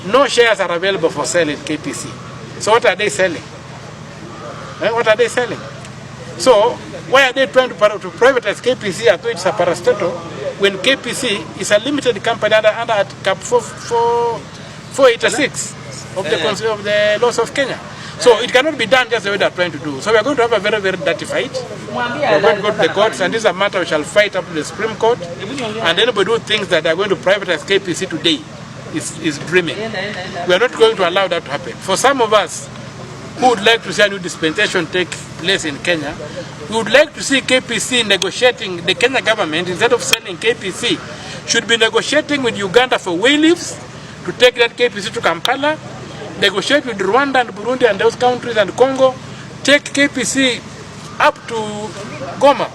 no shares are available for sale in KPC. So what are they selling? What are they selling? So why are they trying to privatize KPC as though it's a parastatal when KPC is a limited company under Cap 486 of the laws of Kenya? So it cannot be done just the way they're trying to do. So we are going to have a very, very dirty fight. We're going to go to the courts, and this is a matter we shall fight up to the Supreme Court. And anybody who thinks that they're going to privatize KPC today is dreaming. We are not going to allow that to happen. For some of us who would like to see a new dispensation take place in Kenya, we would like to see KPC negotiating, the Kenya government, instead of selling KPC, should be negotiating with Uganda for whale leaves to take that KPC to Kampala, negotiate with Rwanda and Burundi and those countries and Congo, take KPC up to Goma,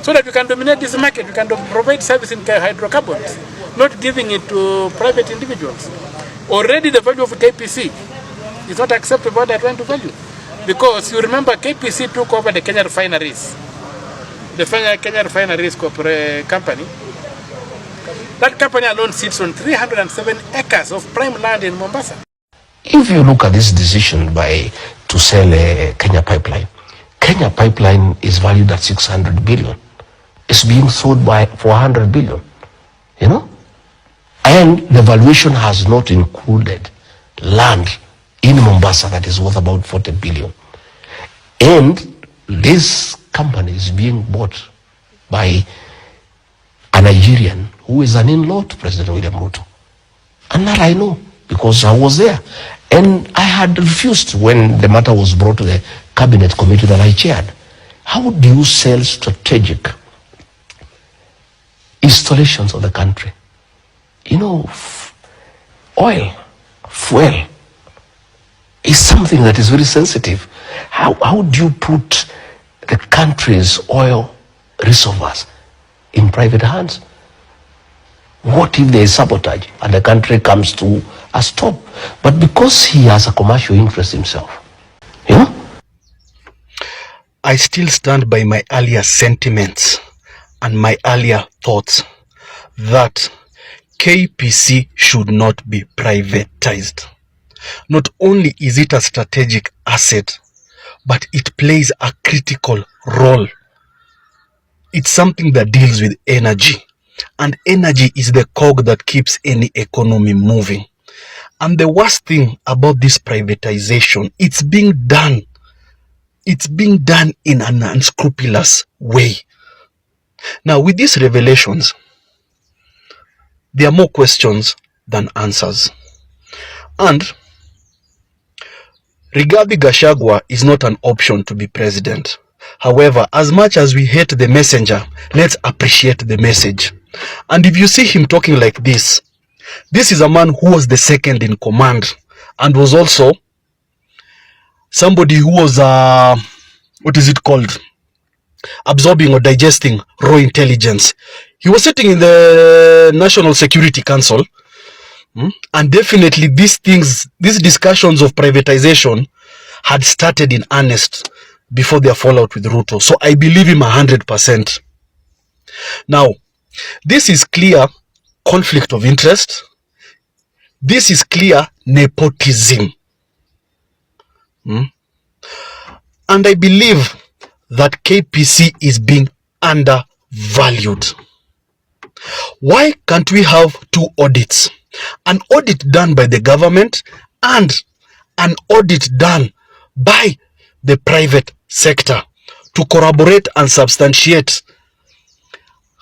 so that we can dominate this market, we can provide service in hydrocarbons, not giving it to private individuals. Already the value of KPC is not acceptable what they're trying to value. Because you remember KPC took over the Kenya refineries. The Kenya refineries company. That company alone sits on 307 acres of prime land in Mombasa. If you look at this decision to sell a Kenya Pipeline is valued at 600 billion. It's being sold for 100 billion, And the valuation has not included land in Mombasa that is worth about 40 billion. And this company is being bought by a Nigerian who is an in-law to President William Ruto. And that I know, because I was there. And I had refused when the matter was brought to the cabinet committee that I chaired. How do you sell strategic installations of the country? Oil, fuel is something that is very sensitive. How do you put the country's oil reservoirs in private hands? What if there is sabotage and the country comes to a stop? But because he has a commercial interest himself, I still stand by my earlier sentiments and my earlier thoughts that KPC should not be privatized. Not only is it a strategic asset, but it plays a critical role. It's something that deals with energy. And energy is the cog that keeps any economy moving. And the worst thing about this privatization, it's being done in an unscrupulous way. Now, with these revelations, there are more questions than answers. And Rigathi Gachagua is not an option to be president. However, as much as we hate the messenger, let's appreciate the message. And if you see him talking like this is a man who was the second in command and was also somebody who was, absorbing or digesting raw intelligence. He was sitting in the National Security Council, and definitely these discussions of privatization had started in earnest before their fallout with Ruto. So I believe him 100%. Now, this is clear conflict of interest. This is clear nepotism. And I believe that KPC is being undervalued. Why can't we have two audits? An audit done by the government and an audit done by the private sector to corroborate and substantiate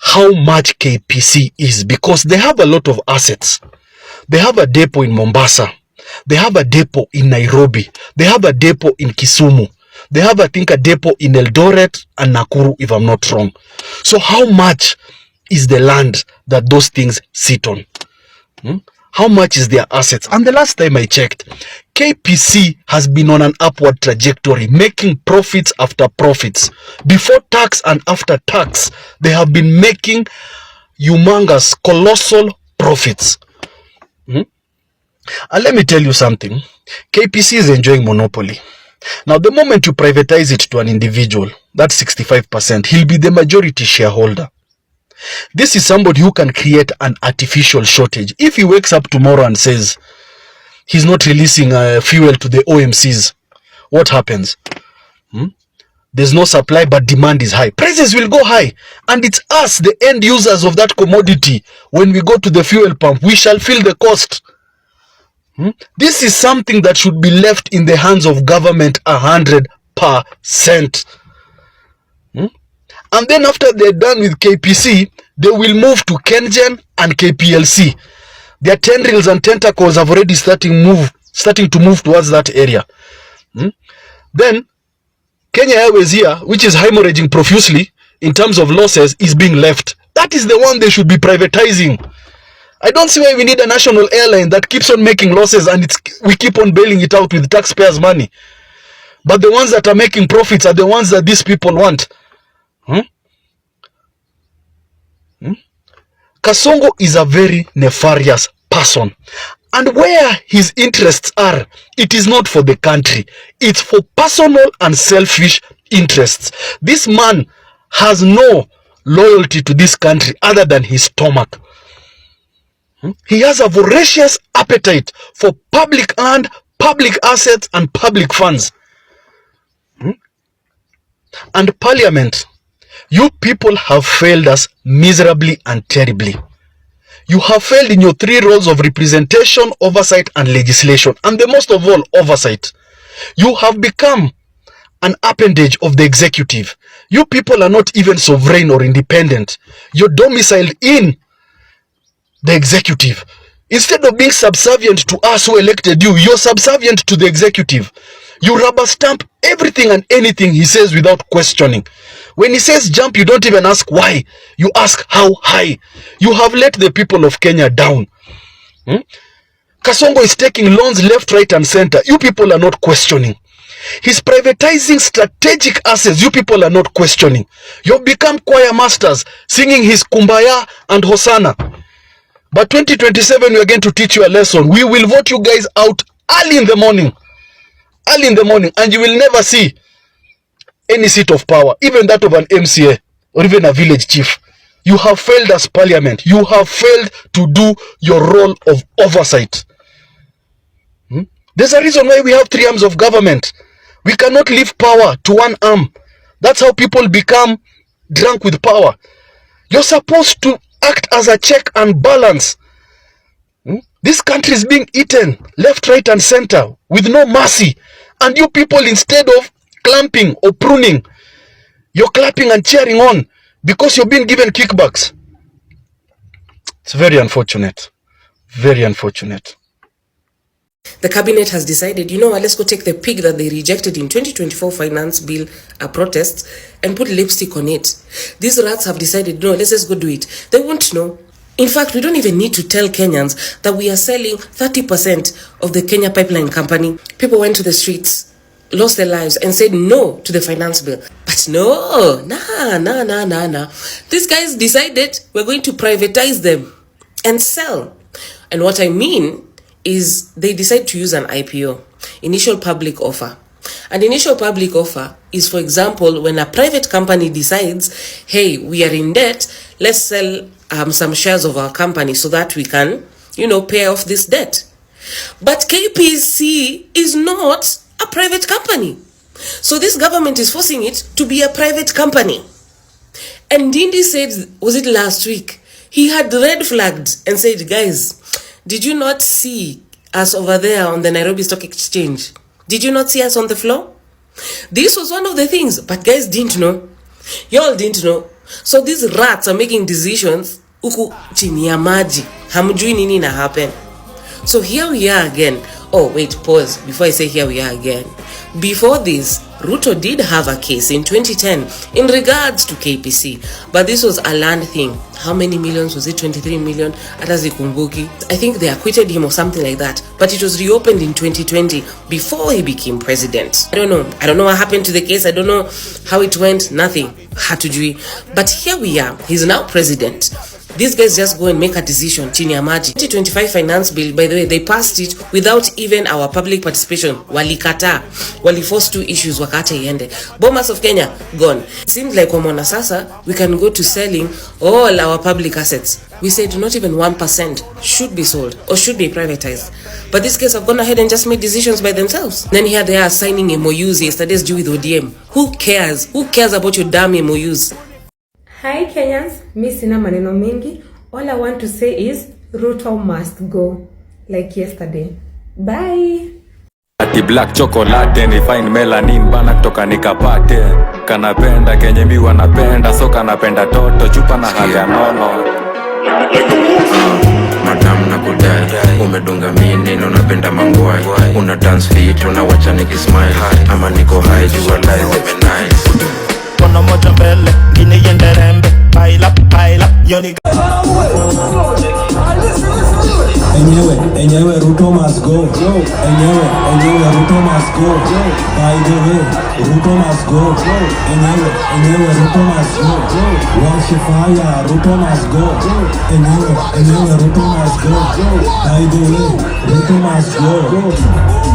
how much KPC is, because they have a lot of assets. They have a depot in Mombasa. They have a depot in Nairobi. They have a depot in Kisumu. They have, I think, a depot in Eldoret and Nakuru, if I'm not wrong. So how much is the land that those things sit on? How much is their assets? And the last time I checked, KPC has been on an upward trajectory, making profits after profits. Before tax and after tax, they have been making humongous, colossal profits. And let me tell you something. KPC is enjoying monopoly. Now, the moment you privatize it to an individual, that's 65%, he'll be the majority shareholder. This is somebody who can create an artificial shortage. If he wakes up tomorrow and says, he's not releasing fuel to the OMCs, what happens? There's no supply, but demand is high. Prices will go high. And it's us, the end users of that commodity. When we go to the fuel pump, we shall feel the cost. This is something that should be left in the hands of government 100%. And then after they're done with KPC, they will move to KenGen and KPLC. Their tendrils and tentacles have already starting to move towards that area. Then Kenya Airways here, which is hemorrhaging profusely in terms of losses, is being left. That is the one they should be privatizing. I don't see why we need a national airline that keeps on making losses and we keep on bailing it out with taxpayers' money. But the ones that are making profits are the ones that these people want. Kasongo is a very nefarious person. And where his interests are, it is not for the country. It's for personal and selfish interests. This man has no loyalty to this country other than his stomach. He has a voracious appetite for public land, public assets, and public funds. And Parliament, you people have failed us miserably and terribly. You have failed in your three roles of representation, oversight, and legislation. And the most of all, oversight. You have become an appendage of the executive. You people are not even sovereign or independent. You're domiciled in the executive. Instead of being subservient to us who elected you, you're subservient to the executive. You rubber stamp everything and anything he says without questioning. When he says jump, you don't even ask why. You ask how high. You have let the people of Kenya down. Kasongo is taking loans left, right, and center. You people are not questioning. He's privatizing strategic assets. You people are not questioning. You've become choir masters, singing his Kumbaya and Hosanna. But 2027, we are going to teach you a lesson. We will vote you guys out early in the morning. Early in the morning. And you will never see any seat of power, even that of an MCA or even a village chief. You have failed as Parliament. You have failed to do your role of oversight. There's a reason why we have three arms of government. We cannot leave power to one arm. That's how people become drunk with power. You're supposed to act as a check and balance. This country is being eaten left, right, and center with no mercy. And you people, instead of clamping or pruning, you're clapping and cheering on because you're being given kickbacks. It's very unfortunate. Very unfortunate. The cabinet has decided, you know what, let's go take the pig that they rejected in 2024 finance bill protests and put lipstick on it. These rats have decided, no, let's just go do it. They won't know. In fact, we don't even need to tell Kenyans that we are selling 30% of the Kenya Pipeline Company. People went to the streets, lost their lives, and said no to the finance bill. But no, nah. These guys decided we're going to privatize them and sell. And what I mean is they decide to use an IPO, initial public offer. An initial public offer is, for example, when a private company decides, hey, we are in debt, let's sell some shares of our company so that we can, pay off this debt. But KPC is not a private company. So this government is forcing it to be a private company. And Dindi said, was it last week? He had red flagged and said, guys, did you not see us over there on the Nairobi Stock Exchange? Did you not see us on the floor? This was one of the things, but guys didn't know. Y'all didn't know. So these rats are making decisions uku chini ya maji. Hamjui nini na happen. So here we are again. Oh, wait, pause. Before I say here we are again. Before this, Ruto did have a case in 2010 in regards to KPC. But this was a land thing. How many millions was it? 23 million? Atazikumbuki. I think they acquitted him or something like that. But it was reopened in 2020 before he became president. I don't know what happened to the case. I don't know how it went. Nothing. Hatujui. But here we are. He's now president. These guys just go and make a decision chini ya maji. 2025 finance bill, by the way, they passed it without even our public participation. Walikata, waliforce 2 issues wakata iende. Bomas of Kenya gone. It seems like wamona sasa we can go to selling all our public assets. We said not even 1% should be sold or should be privatized. But these guys have gone ahead and just made decisions by themselves. Then here they are signing MOUs yesterday's due with ODM. Who cares? Who cares about your damn MOUs? Hi Kenyans, mi sina maneno mingi. All I want to say is Ruto must go, like yesterday. Bye. Ati black chocolate ni fine melanin bana kutoka nikapate. Kanapenda kenye mi wanapenda, so kanapenda toto chupa na haga nono. Madam na kudai, umedunga mini na unapenda mangwai. Una dance fit, unawacha nikismile. Ama niko high, jua life nice. Kono moja mbele, ngine yende rembe. Pile up, yoni. Enyewe, Ruto must go. Enyewe, Ruto must go. By the way, Ruto must go. Enyewe, Ruto must go. Wash fire, Ruto must go. Enyewe, Ruto must go. By the way, Ruto must go.